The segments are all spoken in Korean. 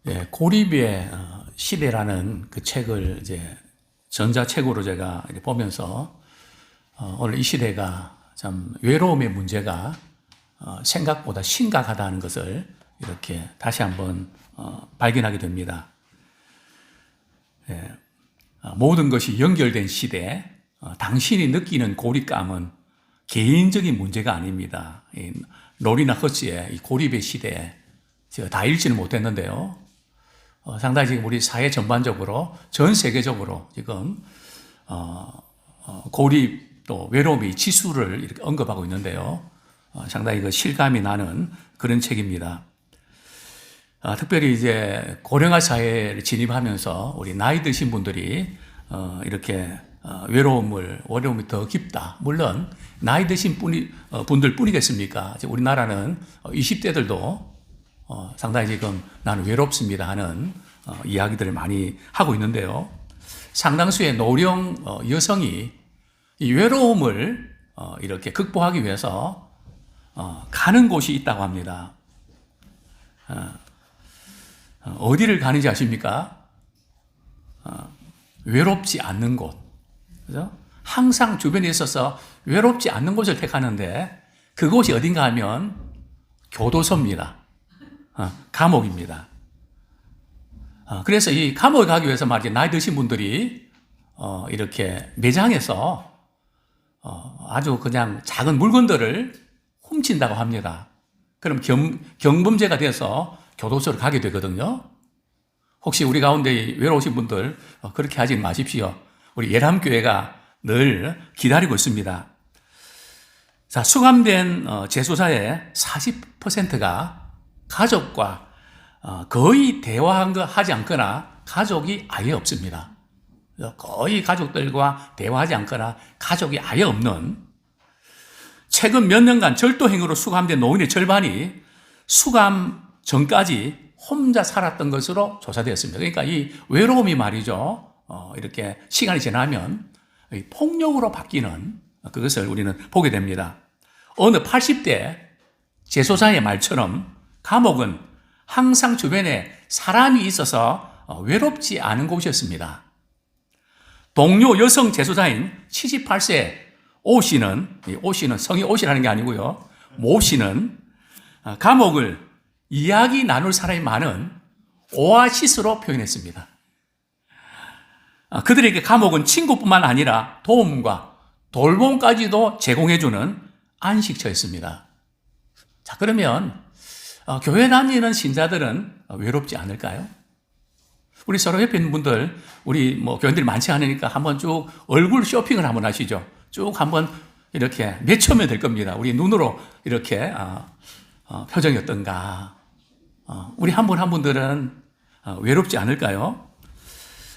예, 고립의 시대라는 그 책을 이제 전자책으로 제가 이렇게 보면서 오늘 이 시대가 참 외로움의 문제가 생각보다 심각하다는 것을 이렇게 다시 한번 발견하게 됩니다. 예, 모든 것이 연결된 시대, 당신이 느끼는 고립감은 개인적인 문제가 아닙니다. 이 로리나 허스의 이 고립의 시대에 제가 다 읽지는 못했는데요. 상당히 지금 우리 사회 전반적으로, 전 세계적으로 지금, 고립 또 외로움의 지수를 이렇게 언급하고 있는데요. 상당히 그 실감이 나는 그런 책입니다. 특별히 이제 고령화 사회를 진입하면서 우리 나이 드신 분들이, 이렇게, 외로움이 더 깊다. 물론, 나이 드신 분들 뿐이겠습니까? 우리나라는 20대들도 상당히 지금 나는 외롭습니다 하는 이야기들을 많이 하고 있는데요. 상당수의 노령 여성이 이 외로움을 이렇게 극복하기 위해서 가는 곳이 있다고 합니다. 어디를 가는지 아십니까? 외롭지 않는 곳. 그죠? 항상 주변에 있어서 외롭지 않는 곳을 택하는데 그곳이 어딘가 하면 교도소입니다. 감옥입니다. 그래서 이 감옥에 가기 위해서 말이죠. 나이 드신 분들이, 이렇게 매장에서, 아주 그냥 작은 물건들을 훔친다고 합니다. 그럼 경범죄가 돼서 교도소를 가게 되거든요. 혹시 우리 가운데 외로우신 분들, 그렇게 하지 마십시오. 우리 예람교회가 늘 기다리고 있습니다. 자, 수감된 재수사의 40%가 가족과 거의 대화하지 않거나 가족이 아예 없습니다. 거의 가족들과 대화하지 않거나 가족이 아예 없는, 최근 몇 년간 절도행위로 수감된 노인의 절반이 수감 전까지 혼자 살았던 것으로 조사되었습니다. 그러니까 이 외로움이 말이죠. 이렇게 시간이 지나면 폭력으로 바뀌는 그것을 우리는 보게 됩니다. 어느 80대 재소사의 말처럼 감옥은 항상 주변에 사람이 있어서 외롭지 않은 곳이었습니다. 동료 여성 재소자인 78세 오 씨는 성이 오씨라는 게 아니고요. 모 씨는 감옥을 이야기 나눌 사람이 많은 오아시스로 표현했습니다. 그들에게 감옥은 친구뿐만 아니라 도움과 돌봄까지도 제공해주는 안식처였습니다. 자, 그러면 교회 다니는 신자들은 외롭지 않을까요? 우리 서로 옆에 있는 분들, 우리 교인들이 많지 않으니까 한번 쭉 얼굴 쇼핑을 한번 하시죠. 쭉 한번 이렇게 맺혀면 될 겁니다. 우리 눈으로 이렇게 표정이 어떤가. 우리 한 분 한 분들은 외롭지 않을까요?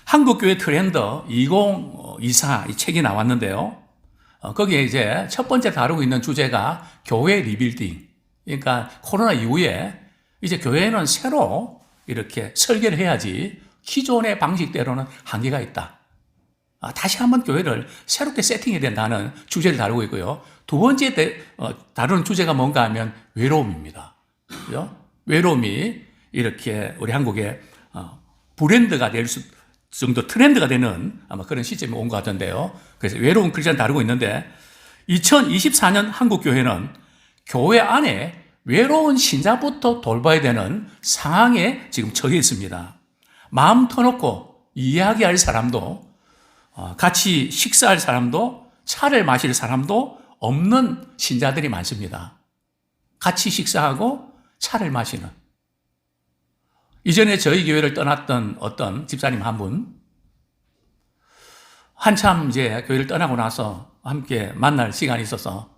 한국교회 트렌드 2024 이 책이 나왔는데요. 거기에 이제 첫 번째 다루고 있는 주제가 교회 리빌딩. 그러니까 코로나 이후에 이제 교회는 새로 이렇게 설계를 해야지 기존의 방식대로는 한계가 있다. 다시 한번 교회를 새롭게 세팅해야 된다는 주제를 다루고 있고요. 두 번째 다루는 주제가 뭔가 하면 외로움입니다. 그죠? 외로움이 이렇게 우리 한국의 브랜드가 될 정도 트렌드가 되는 아마 그런 시점이 온 것 같은데요. 그래서 외로운 크리스찬 다루고 있는데 2024년 한국교회는 교회 안에 외로운 신자부터 돌봐야 되는 상황에 지금 처해 있습니다. 마음 터놓고 이야기할 사람도, 같이 식사할 사람도, 차를 마실 사람도 없는 신자들이 많습니다. 같이 식사하고 차를 마시는. 이전에 저희 교회를 떠났던 어떤 집사님 한 분, 한참 이제 교회를 떠나고 나서 함께 만날 시간이 있어서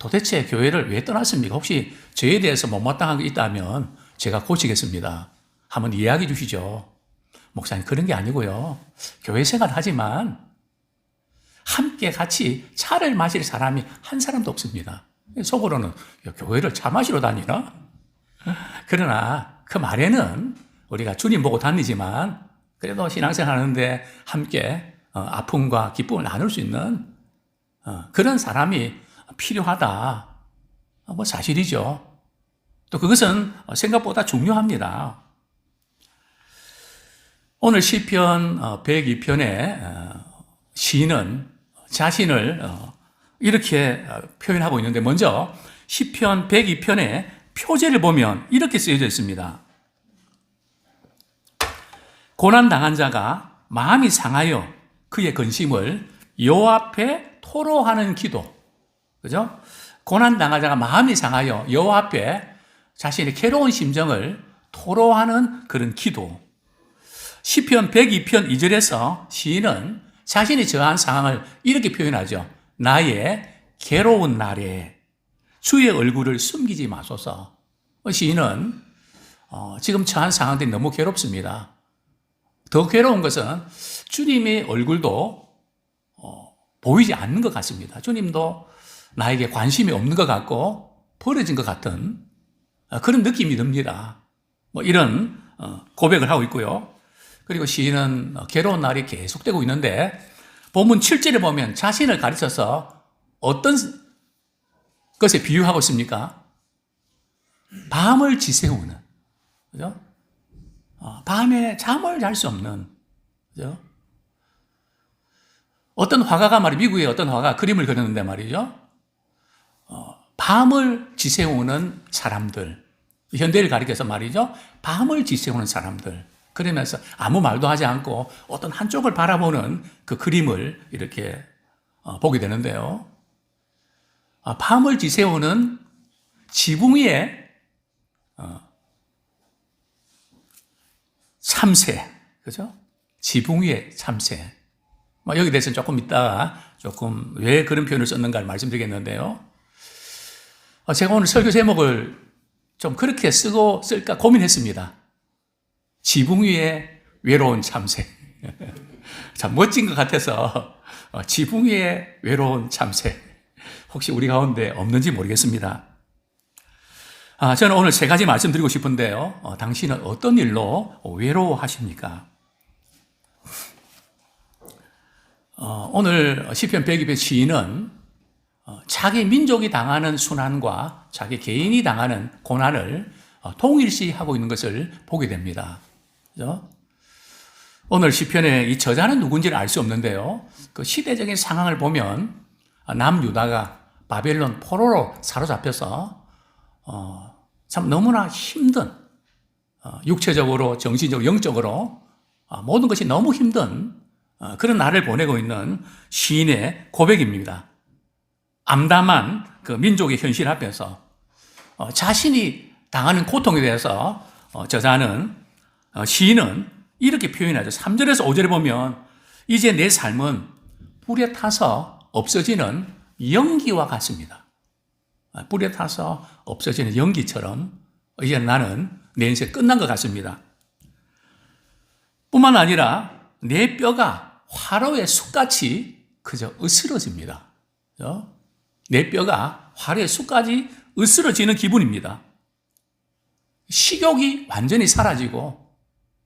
도대체 교회를 왜 떠났습니까? 혹시 저에 대해서 못마땅한 게 있다면 제가 고치겠습니다. 한번 이야기해 주시죠. 목사님, 그런 게 아니고요. 교회 생활 하지만 함께 같이 차를 마실 사람이 한 사람도 없습니다. 속으로는 교회를 차 마시러 다니나? 그러나 그 말에는 우리가 주님 보고 다니지만 그래도 신앙생활 하는데 함께 아픔과 기쁨을 나눌 수 있는 그런 사람이 필요하다. 사실이죠. 또 그것은 생각보다 중요합니다. 오늘 시편 102편의 시인은 자신을 이렇게 표현하고 있는데, 먼저 시편 102편의 표제를 보면 이렇게 쓰여져 있습니다. 고난당한 자가 마음이 상하여 그의 근심을 여호와 앞에 토로하는 기도. 그죠? 고난당한 자가 마음이 상하여 여호와 앞에 자신의 괴로운 심정을 토로하는 그런 기도. 시편 102편 2절에서 시인은 자신이 처한 상황을 이렇게 표현하죠. 나의 괴로운 날에 주의 얼굴을 숨기지 마소서. 시인은 지금 처한 상황들이 너무 괴롭습니다. 더 괴로운 것은 주님의 얼굴도 보이지 않는 것 같습니다. 주님도 나에게 관심이 없는 것 같고 버려진 것 같은 그런 느낌이 듭니다. 이런 고백을 하고 있고요. 그리고 시인은 괴로운 날이 계속되고 있는데, 본문 7절에 보면 자신을 가르쳐서 어떤 것에 비유하고 있습니까? 밤을 지새우는, 그죠? 밤에 잠을 잘 수 없는, 그죠? 어떤 화가가 미국의 어떤 화가가 그림을 그렸는데 말이죠. 밤을 지새우는 사람들, 현대를 가리켜서 말이죠. 밤을 지새우는 사람들. 그러면서 아무 말도 하지 않고 어떤 한쪽을 바라보는 그 그림을 이렇게 보게 되는데요. 밤을 지새우는 지붕 위에 참새, 그죠? 지붕 위에 참새. 여기 대해서는 조금 이따가 조금 왜 그런 표현을 썼는가를 말씀드리겠는데요. 제가 오늘 설교 제목을 좀 그렇게 쓰고 쓸까 고민했습니다. 지붕 위에 외로운 참새. 참 멋진 것 같아서 지붕 위에 외로운 참새. 혹시 우리 가운데 없는지 모르겠습니다. 저는 오늘 세 가지 말씀드리고 싶은데요. 당신은 어떤 일로 외로워하십니까? 오늘 시편 102편 시인은 자기 민족이 당하는 순환과 자기 개인이 당하는 고난을 동일시하고 있는 것을 보게 됩니다. 그죠? 오늘 시편의 이 저자는 누군지를 알 수 없는데요. 그 시대적인 상황을 보면 남유다가 바벨론 포로로 사로잡혀서 참 너무나 힘든, 육체적으로, 정신적으로, 영적으로 모든 것이 너무 힘든 그런 날을 보내고 있는 시인의 고백입니다. 암담한 그 민족의 현실 앞에서 자신이 당하는 고통에 대해서 시인은 이렇게 표현하죠. 3절에서 5절에 보면 이제 내 삶은 불에 타서 없어지는 연기와 같습니다. 불에 타서 없어지는 연기처럼 이제 나는 내 인생 끝난 것 같습니다. 뿐만 아니라 내 뼈가 화로의 숯같이 그저 으스러집니다. 그죠? 내 뼈가 화로의 숯까지 으스러지는 기분입니다. 식욕이 완전히 사라지고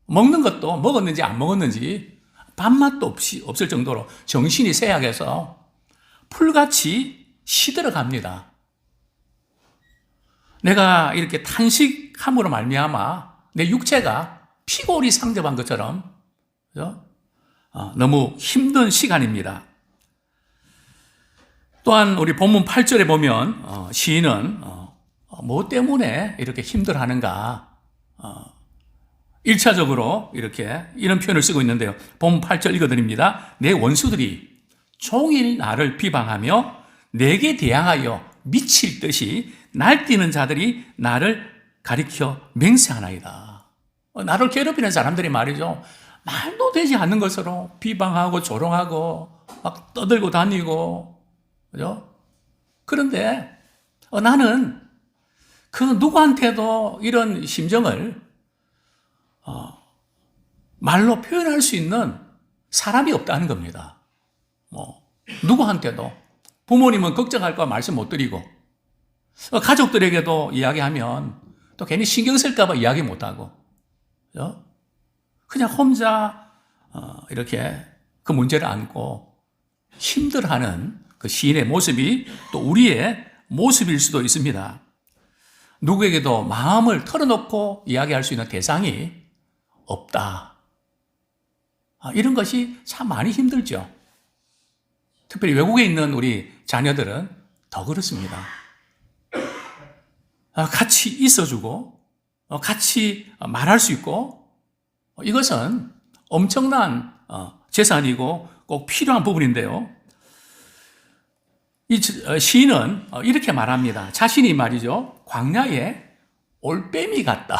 먹는 것도 먹었는지 안 먹었는지 밥맛도 없을 정도로 정신이 쇠약해서 풀같이 시들어갑니다. 내가 이렇게 탄식함으로 말미암아 내 육체가 피골이 상접한 것처럼, 그죠? 너무 힘든 시간입니다. 또한 우리 본문 8절에 보면 시인은 뭐 때문에 이렇게 힘들어하는가 1차적으로 이렇게 이런 표현을 쓰고 있는데요. 본문 8절 읽어드립니다. 내 원수들이 종일 나를 비방하며 내게 대항하여 미칠 듯이 날뛰는 자들이 나를 가리켜 맹세하나이다. 나를 괴롭히는 사람들이 말이죠. 말도 되지 않는 것으로 비방하고 조롱하고 막 떠들고 다니고, 그죠? 그런데 나는 그 누구한테도 이런 심정을 말로 표현할 수 있는 사람이 없다는 겁니다. 누구한테도. 부모님은 걱정할까 말씀 못 드리고, 가족들에게도 이야기하면 또 괜히 신경 쓸까봐 이야기 못 하고, 그죠? 그냥 혼자 이렇게 그 문제를 안고 힘들어하는 그 시인의 모습이 또 우리의 모습일 수도 있습니다. 누구에게도 마음을 털어놓고 이야기할 수 있는 대상이 없다. 이런 것이 참 많이 힘들죠. 특별히 외국에 있는 우리 자녀들은 더 그렇습니다. 같이 있어주고 같이 말할 수 있고 이것은 엄청난 재산이고 꼭 필요한 부분인데요. 이 시인은 이렇게 말합니다. 자신이 말이죠. 광야에 올빼미 같다.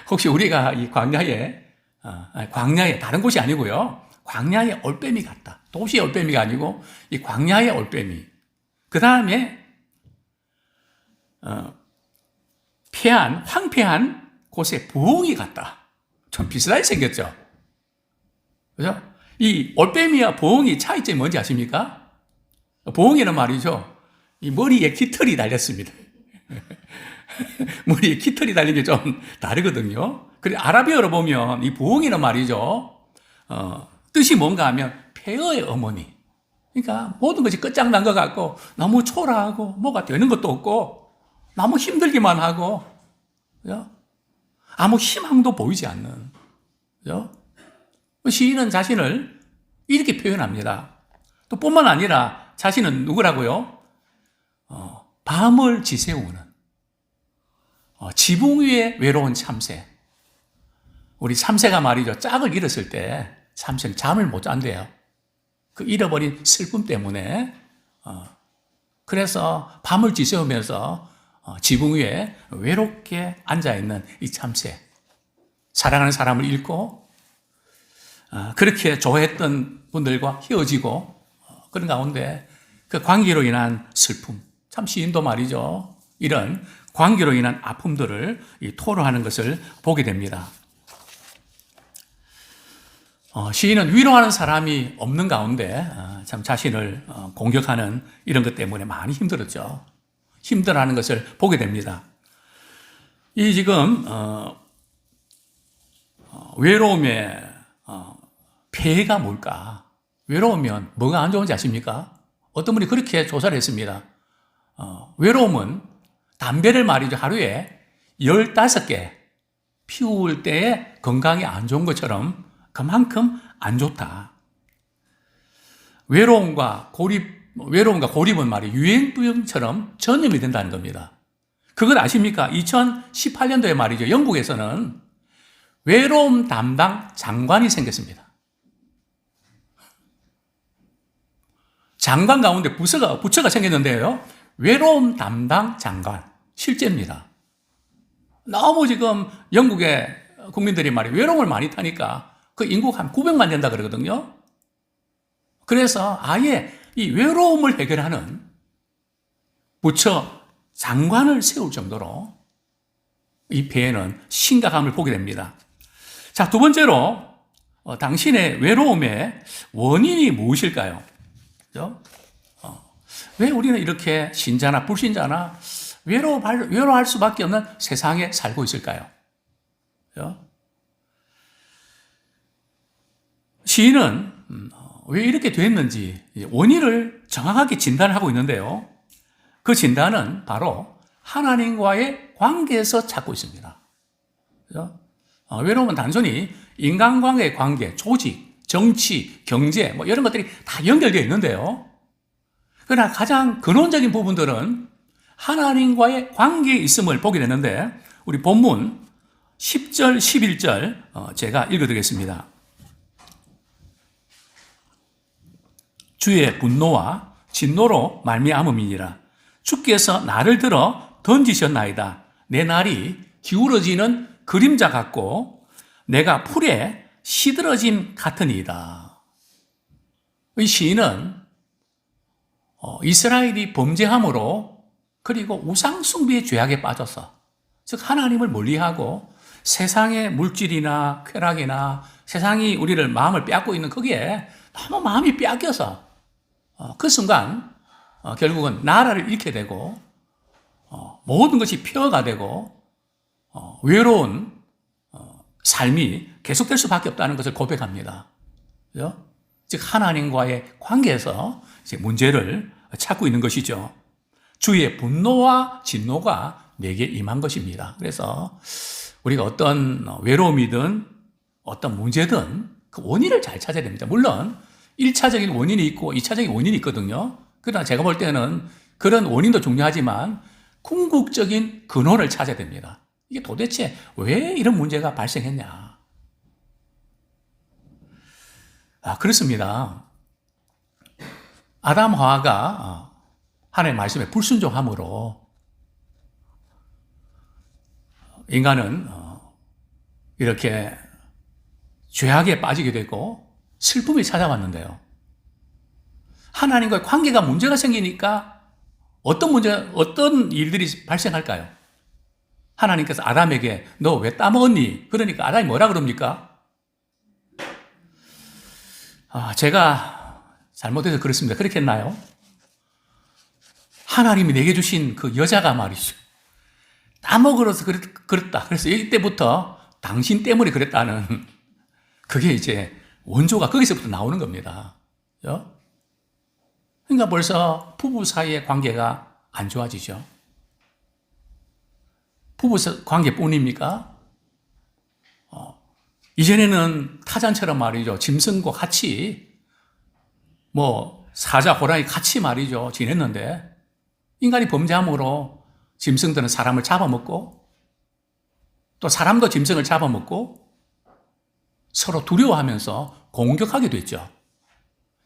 혹시 우리가 이 광야에 다른 곳이 아니고요. 광야에 올빼미 같다. 도시의 올빼미가 아니고 이 광야의 올빼미. 그 다음에 황폐한 곳에 부엉이 같다. 좀 비슷하게 생겼죠. 그죠? 이 올빼미와 부엉이 차이점이 뭔지 아십니까? 부엉이는 말이죠. 이 머리에 깃털이 달렸습니다. 머리에 깃털이 달린 게 좀 다르거든요. 그리고 아라비어로 보면 이 부엉이는 말이죠. 뜻이 뭔가 하면 폐허의 어머니. 그러니까 모든 것이 끝장난 것 같고 너무 초라하고 뭐가 되는 것도 없고 너무 힘들기만 하고 그죠? 아무 희망도 보이지 않는 그죠? 시인은 자신을 이렇게 표현합니다. 또 뿐만 아니라 자신은 누구라고요? 밤을 지새우는 지붕 위에 외로운 참새. 우리 참새가 말이죠. 짝을 잃었을 때 참새는 잠을 못 잔대요. 그 잃어버린 슬픔 때문에. 그래서 밤을 지새우면서 지붕 위에 외롭게 앉아있는 이 참새. 사랑하는 사람을 잃고 그렇게 좋아했던 분들과 헤어지고 그런 가운데 그 관계로 인한 슬픔. 참 시인도 말이죠. 이런 관계로 인한 아픔들을 토로하는 것을 보게 됩니다. 시인은 위로하는 사람이 없는 가운데 참 자신을 공격하는 이런 것 때문에 많이 힘들었죠. 힘들어하는 것을 보게 됩니다. 이 지금 외로움의 폐해가 뭘까? 외로우면 뭐가 안 좋은지 아십니까? 어떤 분이 그렇게 조사를 했습니다. 외로움은 담배를 말이죠. 하루에 15개 피울 때에 건강에 안 좋은 것처럼 그만큼 안 좋다. 외로움과 고립은 말이 유행병처럼 전염이 된다는 겁니다. 그걸 아십니까? 2018년도에 말이죠. 영국에서는 외로움 담당 장관이 생겼습니다. 장관 가운데 부처가 생겼는데요. 외로움 담당 장관. 실제입니다. 너무 지금 영국의 국민들이 외로움을 많이 타니까 그 인구가 한 900만 된다 그러거든요. 그래서 아예 이 외로움을 해결하는 부처 장관을 세울 정도로 이 폐해는 심각함을 보게 됩니다. 자, 두 번째로 당신의 외로움의 원인이 무엇일까요? 그죠? 왜 우리는 이렇게 신자나 불신자나 외로워할 수밖에 없는 세상에 살고 있을까요? 그죠? 시인은 왜 이렇게 됐는지 원인을 정확하게 진단을 하고 있는데요. 그 진단은 바로 하나님과의 관계에서 찾고 있습니다. 그죠? 외로움은 단순히 인간관계의 관계, 조직, 정치, 경제 뭐 이런 것들이 다 연결되어 있는데요. 그러나 가장 근원적인 부분들은 하나님과의 관계에 있음을 보게 되는데 우리 본문 10절, 11절 제가 읽어드리겠습니다. 주의 분노와 진노로 말미암음이니라. 주께서 나를 들어 던지셨나이다. 내 날이 기울어지는 그림자 같고 내가 풀에 시들어짐 같으니이다. 이 시인은 이스라엘이 범죄함으로 그리고 우상숭배의 죄악에 빠져서 즉 하나님을 멀리하고 세상의 물질이나 쾌락이나 세상이 우리를 마음을 빼앗고 있는 거기에 너무 마음이 빼앗겨서 그 순간 결국은 나라를 잃게 되고 모든 것이 폐허가 되고 외로운 삶이 계속될 수밖에 없다는 것을 고백합니다. 그죠? 즉 하나님과의 관계에서 이제 문제를 찾고 있는 것이죠. 주의 분노와 진노가 내게 임한 것입니다. 그래서 우리가 어떤 외로움이든 어떤 문제든 그 원인을 잘 찾아야 됩니다. 물론 1차적인 원인이 있고 2차적인 원인이 있거든요. 그러나 제가 볼 때는 그런 원인도 중요하지만 궁극적인 근원을 찾아야 됩니다. 이게 도대체 왜 이런 문제가 발생했냐? 그렇습니다. 아담 하와가 하나님의 말씀에 불순종함으로 인간은 이렇게 죄악에 빠지게 되고 슬픔이 찾아왔는데요. 하나님과의 관계가 문제가 생기니까 어떤 일들이 발생할까요? 하나님께서 아담에게 너 왜 따먹었니? 그러니까 아담이 뭐라 그럽니까? 제가 잘못해서 그렇습니다. 그렇게 했나요? 하나님이 내게 주신 그 여자가 말이죠. 따먹으로서 그랬다. 그래서 이때부터 당신 때문에 그랬다는 그게 이제 원조가 거기서부터 나오는 겁니다. 그러니까 벌써 부부 사이의 관계가 안 좋아지죠. 부부 관계뿐입니까? 이전에는 타잔처럼 말이죠. 짐승과 같이 사자, 호랑이 같이 말이죠. 지냈는데 인간이 범죄함으로 짐승들은 사람을 잡아먹고 또 사람도 짐승을 잡아먹고 서로 두려워하면서 공격하게 됐죠.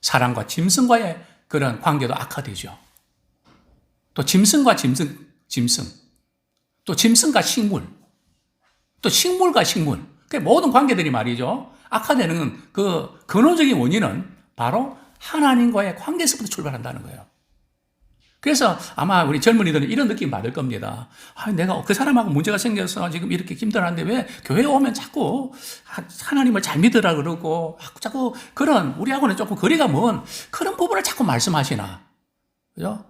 사람과 짐승과의 그런 관계도 악화되죠. 또 짐승과 짐승, 또 짐승과 식물, 또 식물과 식물, 그 모든 관계들이 말이죠. 악화되는 그 근원적인 원인은 바로 하나님과의 관계에서부터 출발한다는 거예요. 그래서 아마 우리 젊은이들은 이런 느낌 받을 겁니다. 내가 그 사람하고 문제가 생겨서 지금 이렇게 힘들었는데 왜 교회에 오면 자꾸 하나님을 잘 믿으라 그러고 자꾸 그런 우리하고는 조금 거리가 먼 그런 부분을 자꾸 말씀하시나. 그죠?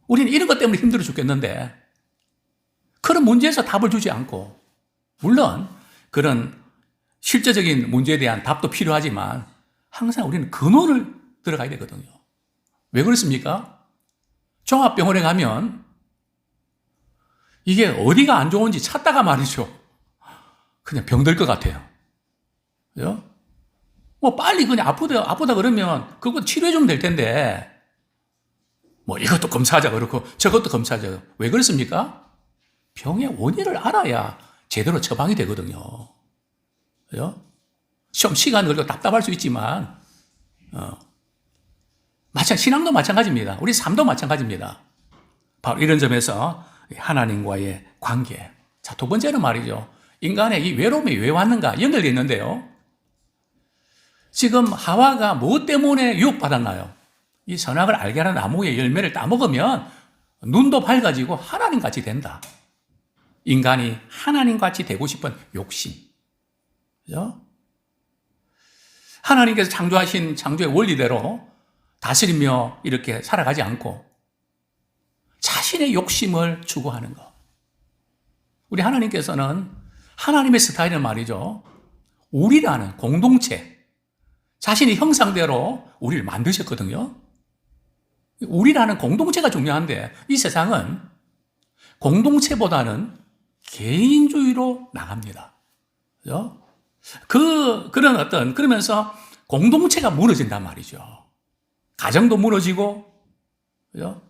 우리는 이런 것 때문에 힘들어 죽겠는데 그런 문제에서 답을 주지 않고 물론 그런 실제적인 문제에 대한 답도 필요하지만 항상 우리는 근원을 들어가야 되거든요. 왜 그렇습니까? 종합병원에 가면 이게 어디가 안 좋은지 찾다가 말이죠. 그냥 병들 것 같아요. 그죠? 빨리 그냥 아프다 그러면 그거 치료해주면 될 텐데 이것도 검사하자 그렇고 저것도 검사하자. 왜 그렇습니까? 병의 원인을 알아야 제대로 처방이 되거든요. 그죠? 시간 걸리고 답답할 수 있지만 신앙도 마찬가지입니다. 우리 삶도 마찬가지입니다. 바로 이런 점에서 하나님과의 관계. 자, 두 번째는 말이죠. 인간의 이 외로움이 왜 왔는가 연결되어 있는데요. 지금 하와가 무엇 때문에 유혹받았나요? 이 선악을 알게 하는 나무의 열매를 따먹으면 눈도 밝아지고 하나님같이 된다. 인간이 하나님같이 되고 싶은 욕심. 그죠? 하나님께서 창조하신 창조의 원리대로 다스리며 이렇게 살아가지 않고 자신의 욕심을 추구하는 것. 우리 하나님께서는 하나님의 스타일은 말이죠. 우리라는 공동체, 자신의 형상대로 우리를 만드셨거든요. 우리라는 공동체가 중요한데 이 세상은 공동체보다는 개인주의로 나갑니다. 그죠? 그러면서 공동체가 무너진단 말이죠. 가정도 무너지고, 그죠?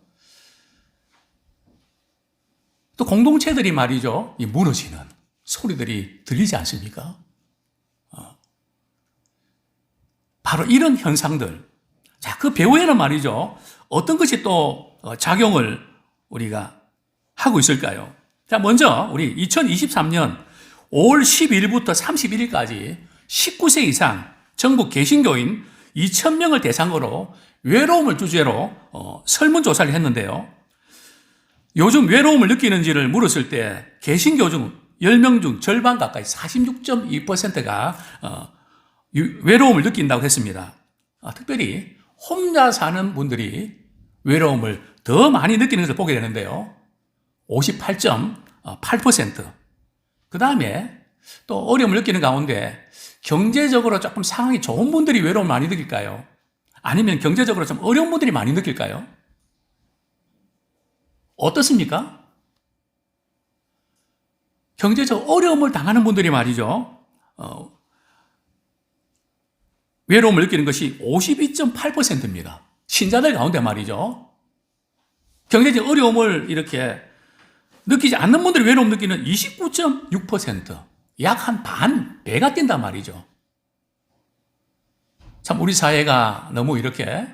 또 공동체들이 말이죠. 이 무너지는 소리들이 들리지 않습니까? 바로 이런 현상들. 자, 그 배후에는 말이죠. 어떤 것이 또 작용을 우리가 하고 있을까요? 자, 먼저 우리 2023년 5월 12일부터 31일까지 19세 이상 전국 개신교인 2,000명을 대상으로 외로움을 주제로 설문조사를 했는데요. 요즘 외로움을 느끼는지를 물었을 때 개신교 중 10명 중 절반 가까이 46.2%가 외로움을 느낀다고 했습니다. 특별히 혼자 사는 분들이 외로움을 더 많이 느끼는 것을 보게 되는데요. 58.8%. 그 다음에 또 어려움을 느끼는 가운데 경제적으로 조금 상황이 좋은 분들이 외로움을 많이 느낄까요? 아니면 경제적으로 좀 어려운 분들이 많이 느낄까요? 어떻습니까? 경제적 어려움을 당하는 분들이 말이죠. 외로움을 느끼는 것이 52.8%입니다. 신자들 가운데 말이죠. 경제적 어려움을 이렇게 느끼지 않는 분들이 외로움 느끼는 29.6%. 약 한 반, 배가 뛴단 말이죠. 참 우리 사회가 너무 이렇게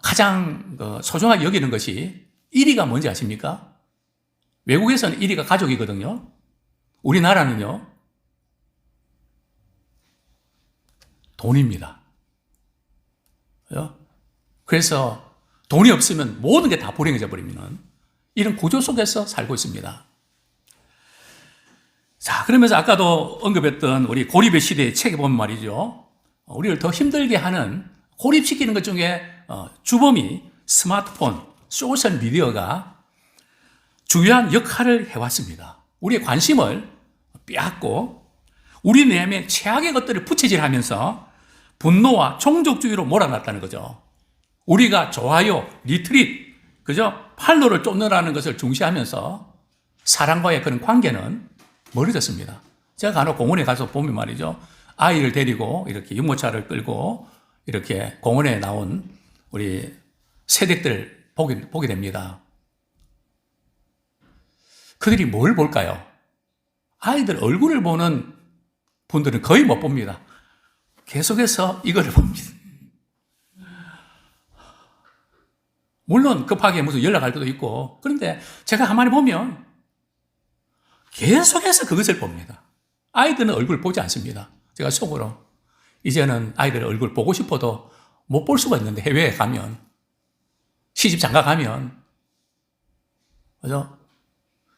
가장 소중하게 여기는 것이 1위가 뭔지 아십니까? 외국에서는 1위가 가족이거든요. 우리나라는요, 돈입니다. 그래서 돈이 없으면 모든 게 다 불행해져 버리는 이런 구조 속에서 살고 있습니다. 자, 그러면서 아까도 언급했던 우리 고립의 시대의 책에 보면 말이죠. 우리를 더 힘들게 하는 고립시키는 것 중에 주범이 스마트폰, 소셜미디어가 중요한 역할을 해왔습니다. 우리의 관심을 빼앗고 우리 내면에 최악의 것들을 부채질하면서 분노와 종족주의로 몰아놨다는 거죠. 우리가 좋아요, 리트윗, 그죠? 팔로를 쫓느라는 것을 중시하면서 사람과의 그런 관계는 멀어졌습니다. 제가 간혹 공원에 가서 보면 말이죠. 아이를 데리고 이렇게 유모차를 끌고 이렇게 공원에 나온 우리 새댁들 보게 됩니다. 그들이 뭘 볼까요? 아이들 얼굴을 보는 분들은 거의 못 봅니다. 계속해서 이거를 봅니다. 물론 급하게 무슨 연락할 때도 있고, 그런데 제가 가만히 보면 계속해서 그것을 봅니다. 아이들은 얼굴 보지 않습니다. 제가 속으로 이제는 아이들 얼굴 보고 싶어도 못 볼 수가 있는데, 해외에 가면, 시집 장가 가면, 그죠?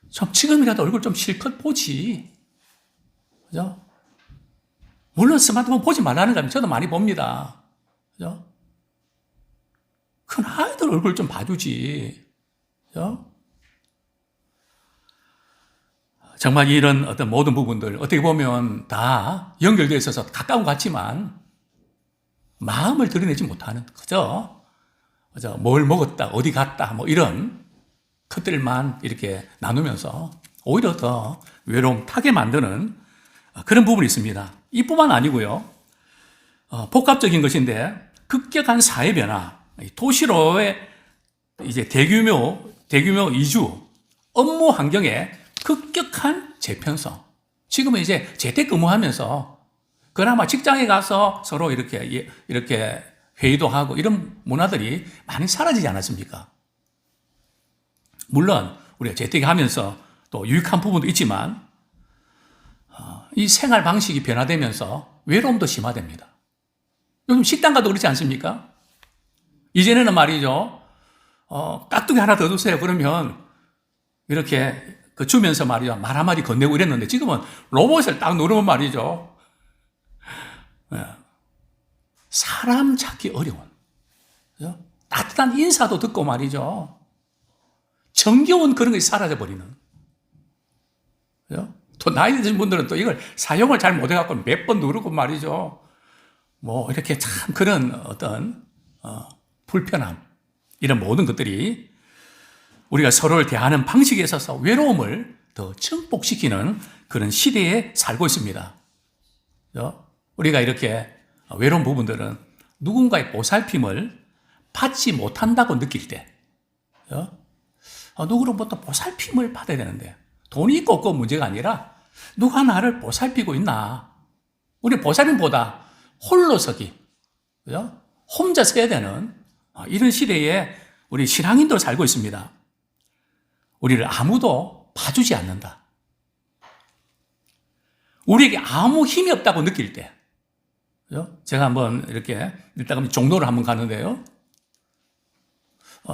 좀 지금이라도 얼굴 좀 실컷 보지. 그죠? 물론 스마트폰 보지 말라는 거 저도 많이 봅니다. 그죠? 큰 아이들 얼굴 좀 봐주지. 그죠? 정말 이런 어떤 모든 부분들 어떻게 보면 다 연결되어 있어서 가까운 것 같지만 마음을 드러내지 못하는, 그죠? 뭘 먹었다, 어디 갔다, 뭐 이런 것들만 이렇게 나누면서 오히려 더 외로움 타게 만드는 그런 부분이 있습니다. 이뿐만 아니고요. 복합적인 것인데 급격한 사회 변화, 도시로의 이제 대규모 이주, 업무 환경의 급격한 재편성. 지금은 이제 재택근무하면서 그나마 직장에 가서 서로 이렇게 회의도 하고 이런 문화들이 많이 사라지지 않았습니까? 물론 우리가 재택하면서 또 유익한 부분도 있지만 이 생활 방식이 변화되면서 외로움도 심화됩니다. 요즘 식당 가도 그렇지 않습니까? 이전에는 말이죠. 깍두기 하나 더 주세요. 그러면 이렇게 주면서 말이죠. 말 한마디 건네고 이랬는데 지금은 로봇을 딱 누르면 말이죠. 사람 찾기 어려운. 그죠? 따뜻한 인사도 듣고 말이죠. 정겨운 그런 것이 사라져버리는. 그죠? 또 나이 드신 분들은 또 이걸 사용을 잘 못해갖고 몇 번 누르고 말이죠. 뭐 이렇게 참 그런 어떤 불편함, 이런 모든 것들이 우리가 서로를 대하는 방식에 있어서 외로움을 더 증폭시키는 그런 시대에 살고 있습니다. 그죠? 우리가 이렇게 외로운 부분들은 누군가의 보살핌을 받지 못한다고 느낄 때, 그죠? 누구로부터 보살핌을 받아야 되는데 돈이 있고 없고 문제가 아니라 누가 나를 보살피고 있나. 우리 보살핌보다 홀로서기, 그죠? 혼자 서야 되는 이런 시대에 우리 신앙인도 살고 있습니다. 우리를 아무도 봐주지 않는다. 우리에게 아무 힘이 없다고 느낄 때, 그죠? 제가 한번 이렇게 일단 종로를 한번 가는데요.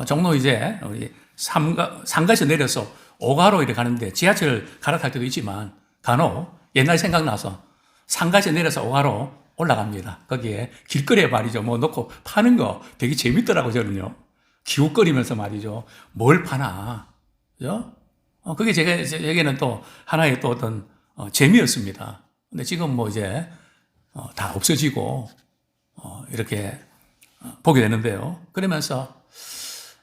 종로 이제 우리 상가에서 내려서 오가로 이렇게 가는데 지하철 갈아탈 때도 있지만 간혹 옛날 생각나서 상가에서 내려서 오가로 올라갑니다. 거기에 길거리에 말이죠. 뭐 놓고 파는 거 되게 재밌더라고요, 저는요. 기웃거리면서 말이죠. 뭘 파나. 그죠? 그게 제게는 또 하나의 또 어떤 재미였습니다. 근데 지금 뭐 이제 다 없어지고 이렇게 보게 되는데요. 그러면서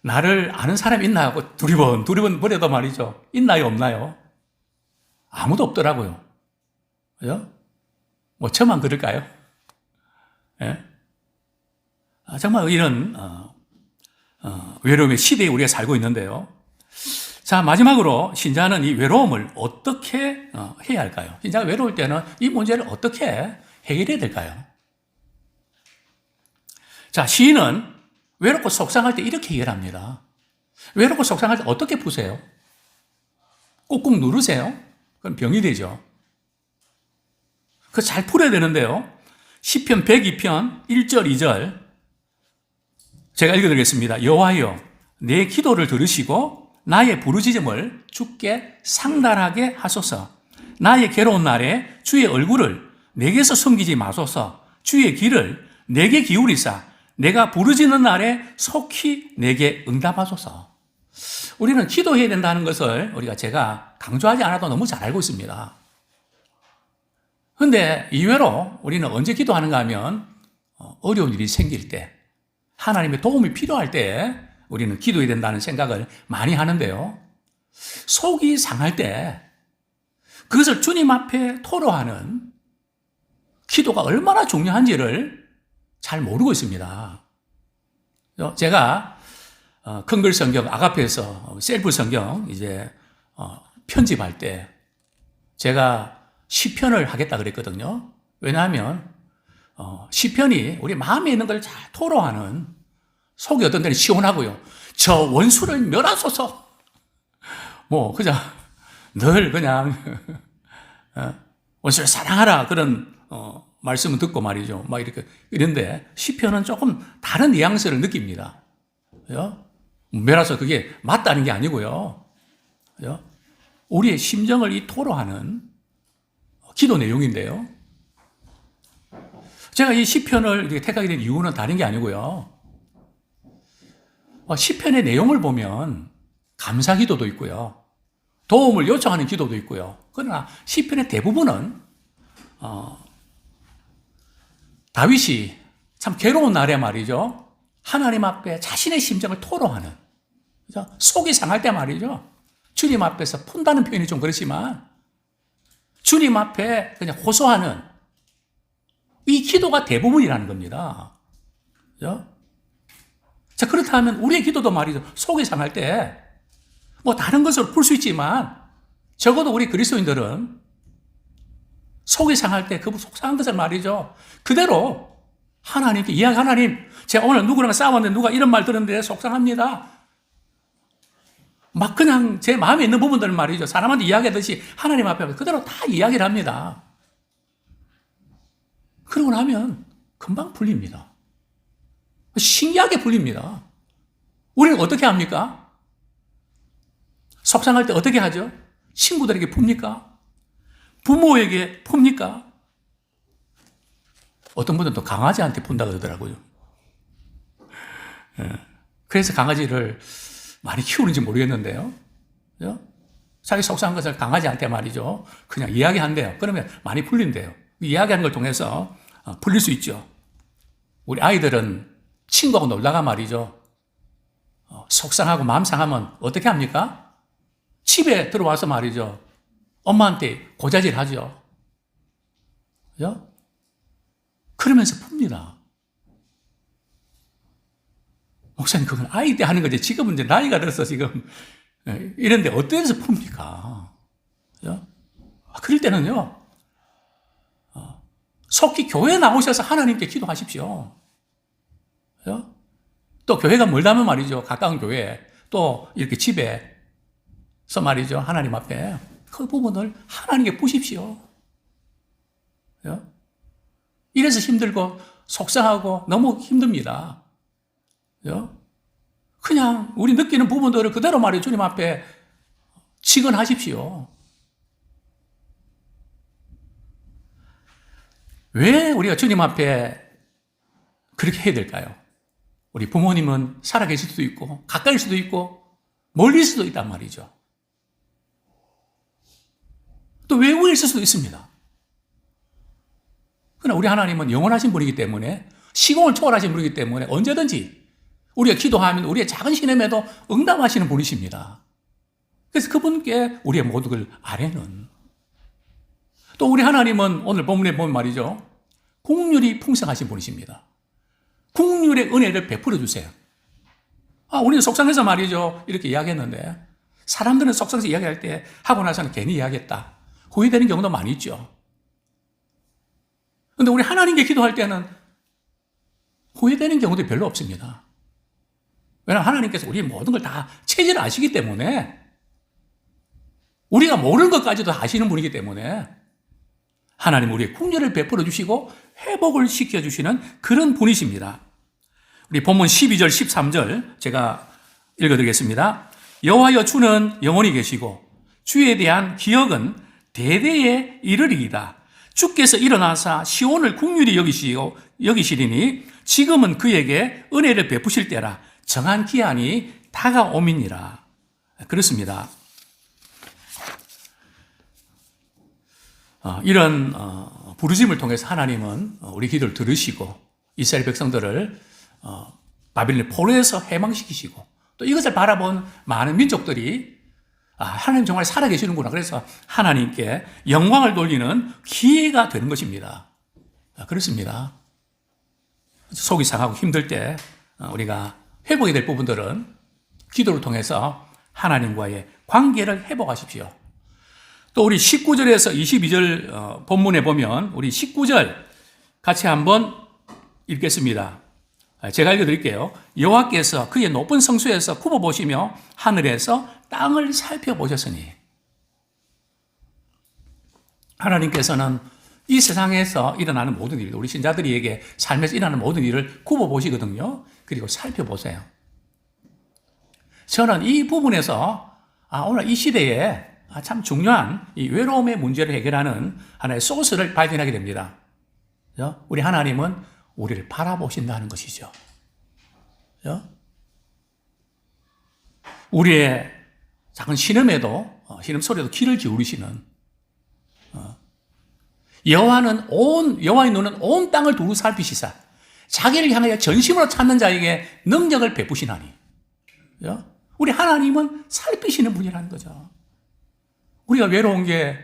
나를 아는 사람이 있나 하고 두리번 버려도 말이죠. 있나요, 없나요? 아무도 없더라고요. 그죠? 뭐 저만 그럴까요? 예? 정말 이런 외로움의 시대에 우리가 살고 있는데요. 자, 마지막으로 신자는 이 외로움을 어떻게 해야 할까요? 신자가 외로울 때는 이 문제를 어떻게 해결해야 될까요? 자, 시인은 외롭고 속상할 때 이렇게 해결합니다. 외롭고 속상할 때 어떻게 푸세요? 꾹꾹 누르세요? 그럼 병이 되죠. 그거 잘 풀어야 되는데요. 시편 102편 1절 2절 제가 읽어드리겠습니다. 여호와여, 내 기도를 들으시고 나의 부르짖음을 주께 상달하게 하소서. 나의 괴로운 날에 주의 얼굴을 내게서 숨기지 마소서. 주의 귀를 내게 기울이사 내가 부르짖는 날에 속히 내게 응답하소서. 우리는 기도해야 된다는 것을 제가 강조하지 않아도 너무 잘 알고 있습니다. 그런데 이외로 우리는 언제 기도하는가 하면 어려운 일이 생길 때, 하나님의 도움이 필요할 때 우리는 기도해야 된다는 생각을 많이 하는데요. 속이 상할 때 그것을 주님 앞에 토로하는 기도가 얼마나 중요한지를 잘 모르고 있습니다. 제가 큰 글 성경 아가페에서 셀프 성경 편집할 때 제가 시편을 하겠다 그랬거든요. 왜냐하면 시편이 우리 마음에 있는 걸 잘 토로하는, 속이 어떤 때는 시원하고요. 저 원수를 멸하소서. 그냥 늘 그냥 원수를 사랑하라 그런 말씀을 듣고 말이죠. 이런데 시편은 조금 다른 뉘앙스를 느낍니다. 멸하소 그게 맞다는 게 아니고요. 우리의 심정을 토로하는 기도 내용인데요. 제가 이 시편을 택하게 된 이유는 다른 게 아니고요. 시편의 내용을 보면 감사 기도도 있고요. 도움을 요청하는 기도도 있고요. 그러나 시편의 대부분은 다윗이 참 괴로운 날에 말이죠. 하나님 앞에 자신의 심정을 토로하는, 속이 상할 때 말이죠. 주님 앞에서 푼다는 표현이 좀 그렇지만 주님 앞에 그냥 호소하는 이 기도가 대부분이라는 겁니다. 자, 그렇다면 우리의 기도도 말이죠. 속이 상할 때 다른 것으로 풀 수 있지만 적어도 우리 그리스도인들은 속이 상할 때 그 속상한 것을 말이죠. 그대로 하나님께 이야기, 하나님, 제가 오늘 누구랑 싸웠는데 누가 이런 말 들었는데 속상합니다. 그냥 제 마음에 있는 부분들을 말이죠. 사람한테 이야기하듯이 하나님 앞에 그대로 다 이야기를 합니다. 그러고 나면 금방 풀립니다. 신기하게 풀립니다. 우리는 어떻게 합니까? 속상할 때 어떻게 하죠? 친구들에게 풉니까? 부모에게 풉니까? 어떤 분들은 또 강아지한테 푼다 그러더라고요. 그래서 강아지를 많이 키우는지 모르겠는데요. 자기 속상한 것을 강아지한테 말이죠. 그냥 이야기한대요. 그러면 많이 풀린대요. 이야기하는 걸 통해서 풀릴 수 있죠. 우리 아이들은 친구하고 놀다가 말이죠. 속상하고 마음 상하면 어떻게 합니까? 집에 들어와서 말이죠. 엄마한테 고자질 하죠. 그러면서 풉니다. 목사님, 그건 아이 때 하는 거지. 지금은 이제 나이가 들어서 지금 이런데 어디에서 풉니까? 그럴 때는요, 속히 교회에 나오셔서 하나님께 기도하십시오. 또 교회가 멀다면 말이죠. 가까운 교회, 또 이렇게 집에서 말이죠. 하나님 앞에 그 부분을 하나님께 부십시오. 이래서 힘들고 속상하고 너무 힘듭니다. 그냥 우리 느끼는 부분들을 그대로 말이죠. 주님 앞에 직언하십시오. 왜 우리가 주님 앞에 그렇게 해야 될까요? 우리 부모님은 살아계실 수도 있고 가까이일 수도 있고 멀리일 수도 있단 말이죠. 또 외국에 있을 수도 있습니다. 그러나 우리 하나님은 영원하신 분이기 때문에, 시공을 초월하신 분이기 때문에 언제든지 우리가 기도하면 우리의 작은 신음에도 응답하시는 분이십니다. 그래서 그분께 우리의 모든 걸 아뢰는, 또 우리 하나님은 오늘 본문에 보면 말이죠, 국률이 풍성하신 분이십니다. 국률의 은혜를 베풀어 주세요. 우리는 속상해서 말이죠. 이렇게 이야기했는데 사람들은 속상해서 이야기할 때 하고 나서는 괜히 이야기했다. 후회되는 경우도 많이 있죠. 그런데 우리 하나님께 기도할 때는 후회되는 경우도 별로 없습니다. 왜냐하면 하나님께서 우리 모든 걸 다 체질을 아시기 때문에 우리가 모르는 것까지도 아시는 분이기 때문에 하나님 우리의 국률을 베풀어 주시고 회복을 시켜주시는 그런 분이십니다. 우리 본문 12절 13절 제가 읽어드리겠습니다. 여호와여 주는 영원히 계시고 주에 대한 기억은 대대에 이르리이다. 주께서 일어나사 시온을 국률이 여기시리니 지금은 그에게 은혜를 베푸실 때라. 정한 기한이 다가옴이니라. 그렇습니다. 이런 부르심을 통해서 하나님은 우리 기도를 들으시고 이스라엘 백성들을 바빌론 포로에서 해방시키시고 또 이것을 바라본 많은 민족들이 하나님 정말 살아계시는구나. 그래서 하나님께 영광을 돌리는 기회가 되는 것입니다. 그렇습니다. 속이 상하고 힘들 때 우리가 회복이 될 부분들은 기도를 통해서 하나님과의 관계를 회복하십시오. 또 우리 19절에서 22절 본문에 보면 우리 19절 같이 한번 읽겠습니다. 제가 읽어드릴게요. 여호와께서 그의 높은 성소에서 굽어보시며 하늘에서 땅을 살펴보셨으니 하나님께서는 이 세상에서 일어나는 모든 일, 우리 신자들에게 삶에서 일어나는 모든 일을 굽어보시거든요. 그리고 살펴보세요. 저는 이 부분에서 오늘 이 시대에 참 중요한 이 외로움의 문제를 해결하는 하나의 소스를 발견하게 됩니다. 우리 하나님은 우리를 바라보신다는 것이죠. 우리의 작은 신음에도 신음소리에도 귀를 기울이시는 여호와의 눈은 온 땅을 두루 살피시사 자기를 향하여 전심으로 찾는 자에게 능력을 베푸시나니. 우리 하나님은 살피시는 분이라는 거죠. 우리가 외로운 게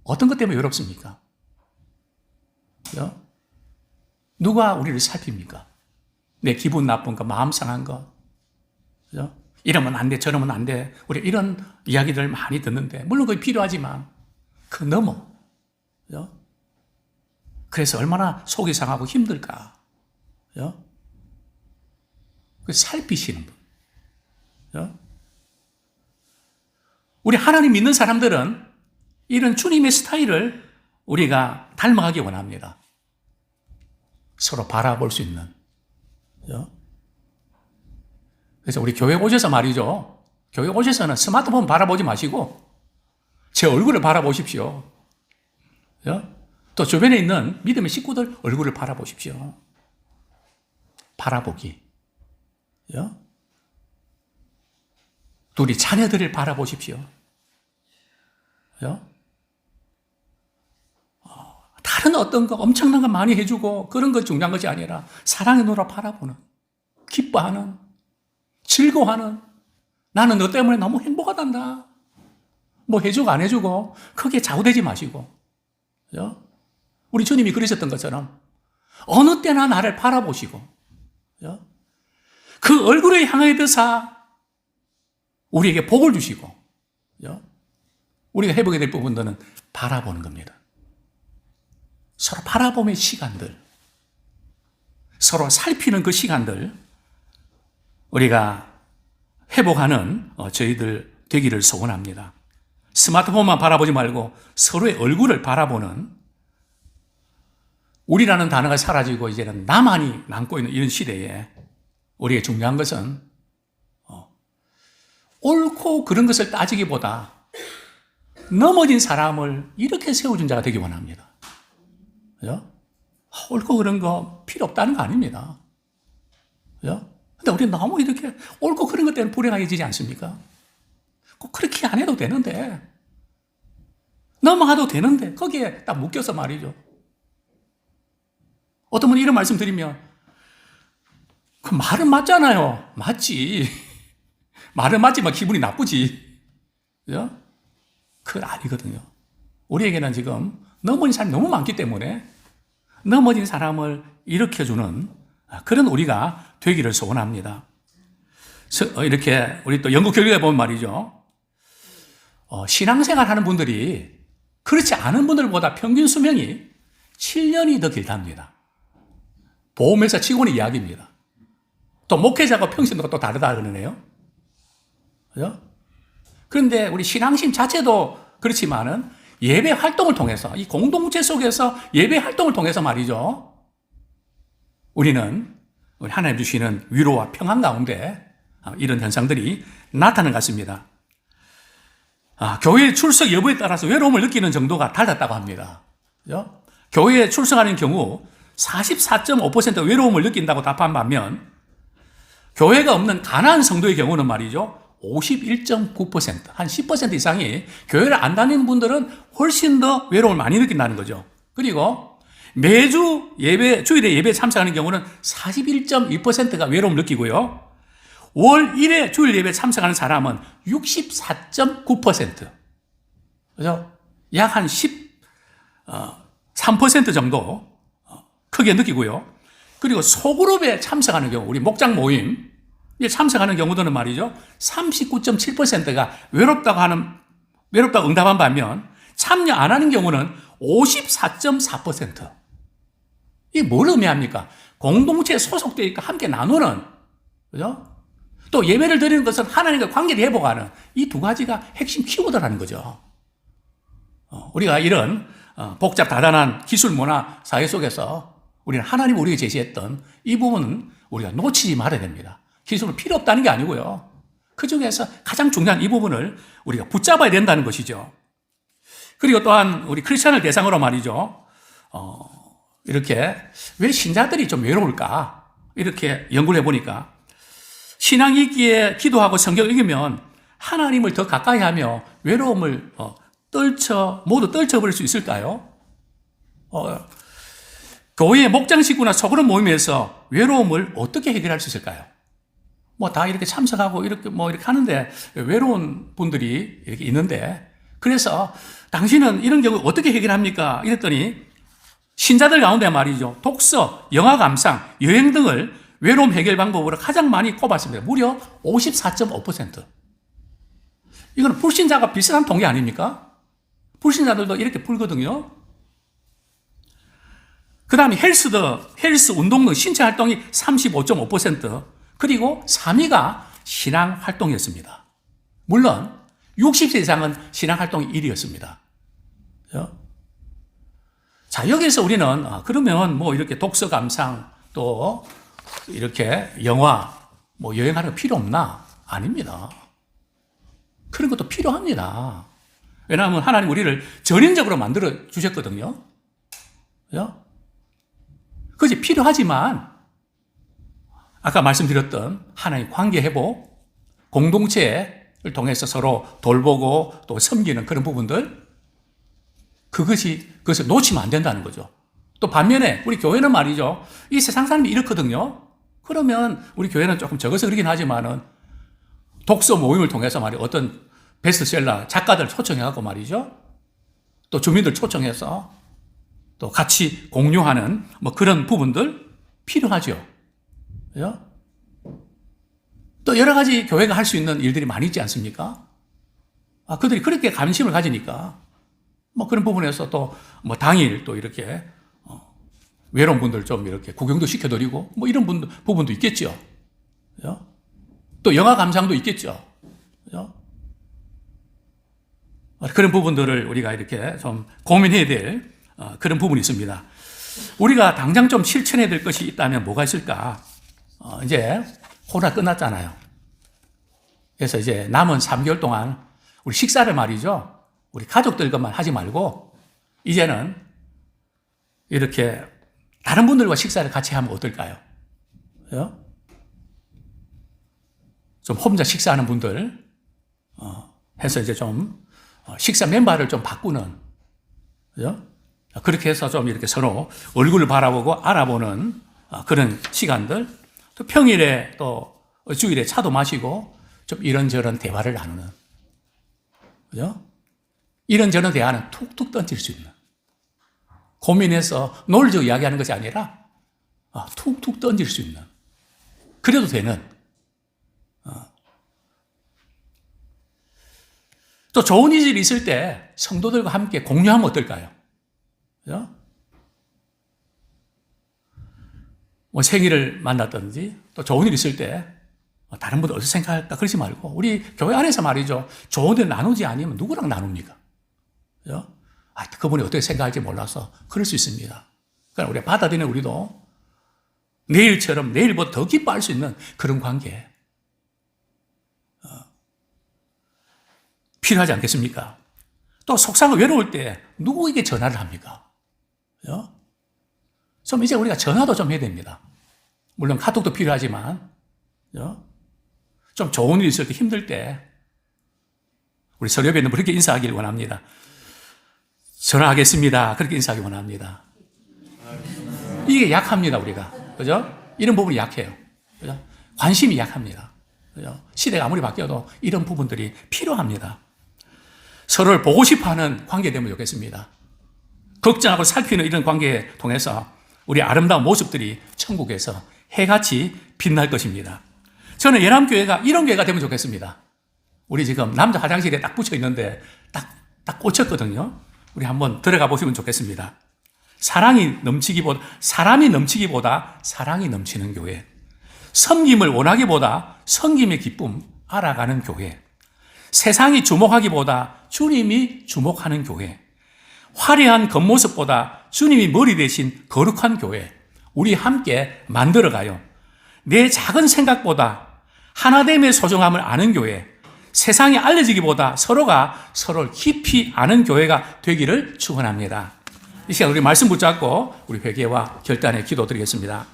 어떤 것 때문에 외롭습니까? 누가 우리를 살핍니까? 내 기분 나쁜 거, 마음 상한 거. 이러면 안 돼, 저러면 안 돼. 우리 이런 이야기들 많이 듣는데, 물론 그게 필요하지만, 그 넘어. 그래서 얼마나 속이 상하고 힘들까. 그 살피시는 분. 우리 하나님 믿는 사람들은 이런 주님의 스타일을 우리가 닮아가기 원합니다. 서로 바라볼 수 있는. 그래서 우리 교회 오셔서 말이죠. 교회 오셔서는 스마트폰 바라보지 마시고 제 얼굴을 바라보십시오. 또 주변에 있는 믿음의 식구들 얼굴을 바라보십시오. 바라보기. 또 우리 자녀들을 바라보십시오. 다른 어떤 거 엄청난 거 많이 해주고 그런 것 중요한 것이 아니라 사랑의 눈으로 바라보는, 기뻐하는, 즐거워하는, 나는 너 때문에 너무 행복하단다. 뭐 해주고 안 해주고 크게 좌우되지 마시고. 우리 주님이 그러셨던 것처럼 어느 때나 나를 바라보시고 그 얼굴을 향하여 드사 우리에게 복을 주시고 우리가 회복해야 될 부분들은 바라보는 겁니다. 서로 바라보는 시간들, 서로 살피는 그 시간들 우리가 회복하는 저희들 되기를 소원합니다. 스마트폰만 바라보지 말고 서로의 얼굴을 바라보는, 우리라는 단어가 사라지고 이제는 나만이 남고 있는 이런 시대에 우리에게 중요한 것은 옳고 그런 것을 따지기보다 넘어진 사람을 이렇게 세워준 자가 되기 원합니다. 옳고 그런 거 필요 없다는 거 아닙니다. 근데 우리 너무 이렇게 옳고 그런 것 때문에 불행해지지 않습니까? 꼭 그렇게 안 해도 되는데, 넘어가도 되는데, 거기에 딱 묶여서 말이죠. 어떤 분이 이런 말씀 드리면, 그 말은 맞잖아요. 맞지. 말은 맞지만 기분이 나쁘지. 그건 아니거든요. 우리에게는 지금 넘어진 사람이 너무 많기 때문에 넘어진 사람을 일으켜주는 그런 우리가 되기를 소원합니다. 이렇게 우리 또 연구 결과에 보면 말이죠. 신앙생활 하는 분들이 그렇지 않은 분들보다 평균 수명이 7년이 더 길답니다. 보험회사 직원의 이야기입니다. 또 목회자가 평신도가 또 다르다 그러네요. 그죠? 그런데 우리 신앙심 자체도 그렇지만은 예배 활동을 통해서, 이 공동체 속에서 예배 활동을 통해서 말이죠. 우리는 하나님 주시는 위로와 평안 가운데 이런 현상들이 나타나는 것 같습니다. 교회 출석 여부에 따라서 외로움을 느끼는 정도가 달랐다고 합니다. 그죠? 교회에 출석하는 경우 44.5%가 외로움을 느낀다고 답한 반면 교회가 없는 가난한 성도의 경우는 말이죠. 51.9%, 한 10% 이상이 교회를 안 다니는 분들은 훨씬 더 외로움을 많이 느낀다는 거죠. 그리고 매주 주일에 예배에 참석하는 경우는 41.2%가 외로움을 느끼고요. 월 1회 주일 예배에 참석하는 사람은 64.9%. 그죠? 약 한 13% 정도 크게 느끼고요. 그리고 소그룹에 참석하는 경우, 우리 목장 모임에 참석하는 경우들은 말이죠. 39.7%가 외롭다고 응답한 반면 참여 안 하는 경우는 54.4%. 이게 뭘 의미합니까? 공동체에 소속되어 있고 함께 나누는, 그죠? 또 예배를 드리는 것은 하나님과 관계를 회복하는 이 두 가지가 핵심 키워드라는 거죠. 우리가 이런 복잡 다단한 기술 문화 사회 속에서 우리는 하나님 우리에게 제시했던 이 부분은 우리가 놓치지 말아야 됩니다. 기술은 필요 없다는 게 아니고요. 그 중에서 가장 중요한 이 부분을 우리가 붙잡아야 된다는 것이죠. 그리고 또한 우리 크리스천을 대상으로 말이죠. 이렇게 왜 신자들이 좀 외로울까? 이렇게 연구를 해보니까 신앙 있기에 기도하고 성경 읽으면 하나님을 더 가까이 하며 외로움을 모두 떨쳐버릴 수 있을까요? 교회 목장 식구나 소그룹 모임에서 외로움을 어떻게 해결할 수 있을까요? 다 이렇게 참석하고 이렇게 하는데 외로운 분들이 이렇게 있는데 그래서 당신은 이런 경우 어떻게 해결합니까? 이랬더니 신자들 가운데 말이죠. 독서, 영화 감상, 여행 등을 외로움 해결 방법으로 가장 많이 꼽았습니다. 무려 54.5%. 이건 불신자가 비슷한 통계 아닙니까? 불신자들도 이렇게 풀거든요. 그 다음에 헬스 운동 등 신체 활동이 35.5%, 그리고 3위가 신앙 활동이었습니다. 물론 60세 이상은 신앙 활동이 1위였습니다. 자, 여기서 우리는 그러면 이렇게 독서 감상 또 이렇게 영화 여행하는 거 필요 없나? 아닙니다. 그런 것도 필요합니다. 왜냐하면 하나님 우리를 전인적으로 만들어 주셨거든요. 그죠? 그것이 필요하지만 아까 말씀드렸던 하나님 관계 회복, 공동체를 통해서 서로 돌보고 또 섬기는 그런 부분들, 그것을 놓치면 안 된다는 거죠. 또 반면에 우리 교회는 말이죠. 이 세상 사람이 이렇거든요. 그러면 우리 교회는 조금 적어서 그러긴 하지만은 독서 모임을 통해서 어떤 베스트셀러 작가들 초청해갖고 말이죠. 또 주민들 초청해서 또 같이 공유하는 그런 부분들 필요하죠. 그죠? 또 여러 가지 교회가 할 수 있는 일들이 많이 있지 않습니까? 그들이 그렇게 관심을 가지니까 그런 부분에서 또 당일 또 이렇게 외로운 분들 좀 이렇게 구경도 시켜드리고 이런 부분도 있겠죠. 그죠? 또 영화 감상도 있겠죠. 그죠? 그런 부분들을 우리가 이렇게 좀 고민해야 될 그런 부분이 있습니다. 우리가 당장 좀 실천해야 될 것이 있다면 뭐가 있을까? 이제 코로나 끝났잖아요. 그래서 이제 남은 3개월 동안 우리 식사를 말이죠. 우리 가족들과만 하지 말고 이제는 이렇게 다른 분들과 식사를 같이 하면 어떨까요? 그죠? 좀 혼자 식사하는 분들 해서 이제 좀 식사 멤버를 좀 바꾸는, 그죠? 그렇게 해서 좀 이렇게 서로 얼굴을 바라보고 알아보는 그런 시간들, 또 평일에 또 주일에 차도 마시고 좀 이런저런 대화를 나누는, 그죠? 이런저런 대화는 툭툭 던질 수 있는 고민해서 논리적으로 이야기하는 것이 아니라 툭툭 던질 수 있는, 그래도 되는, 또 좋은 일이 있을 때 성도들과 함께 공유하면 어떨까요? 그죠? 뭐 생일을 만났든지 또 좋은 일 있을 때 다른 분들 어떻게 생각할까 그러지 말고 우리 교회 안에서 말이죠. 좋은 일 나누지 않으면 누구랑 나눕니까? 그죠? 그분이 어떻게 생각할지 몰라서 그럴 수 있습니다. 그러니까 우리가 받아들이는 우리도 내일처럼 내일보다 더 기뻐할 수 있는 그런 관계 필요하지 않겠습니까? 또 속상하고 외로울 때 누구에게 전화를 합니까? 그죠? 좀 이제 우리가 전화도 좀 해야 됩니다. 물론 카톡도 필요하지만, 그죠? 좀 좋은 일 있을 때 힘들 때 우리 서로 옆에 있는 분 그렇게 인사하기를 원합니다. 전화하겠습니다. 그렇게 인사하기 원합니다. 이게 약합니다, 우리가. 그죠? 이런 부분이 약해요. 그죠? 관심이 약합니다. 그죠? 시대가 아무리 바뀌어도 이런 부분들이 필요합니다. 서로를 보고 싶어 하는 관계 되면 좋겠습니다. 걱정하고 살피는 이런 관계에 통해서 우리 아름다운 모습들이 천국에서 해같이 빛날 것입니다. 저는 예남교회가 이런 교회가 되면 좋겠습니다. 우리 지금 남자 화장실에 딱 붙여 있는데 딱 꽂혔거든요. 우리 한번 들어가 보시면 좋겠습니다. 사람이 넘치기보다 사랑이 넘치는 교회. 섬김을 원하기보다 섬김의 기쁨 알아가는 교회. 세상이 주목하기보다 주님이 주목하는 교회. 화려한 겉모습보다 주님이 머리 대신 거룩한 교회. 우리 함께 만들어가요. 내 작은 생각보다 하나됨의 소중함을 아는 교회. 세상에 알려지기보다 서로가 서로를 깊이 아는 교회가 되기를 축원합니다. 이 시간 우리 말씀 붙잡고 우리 회개와 결단의 기도 드리겠습니다.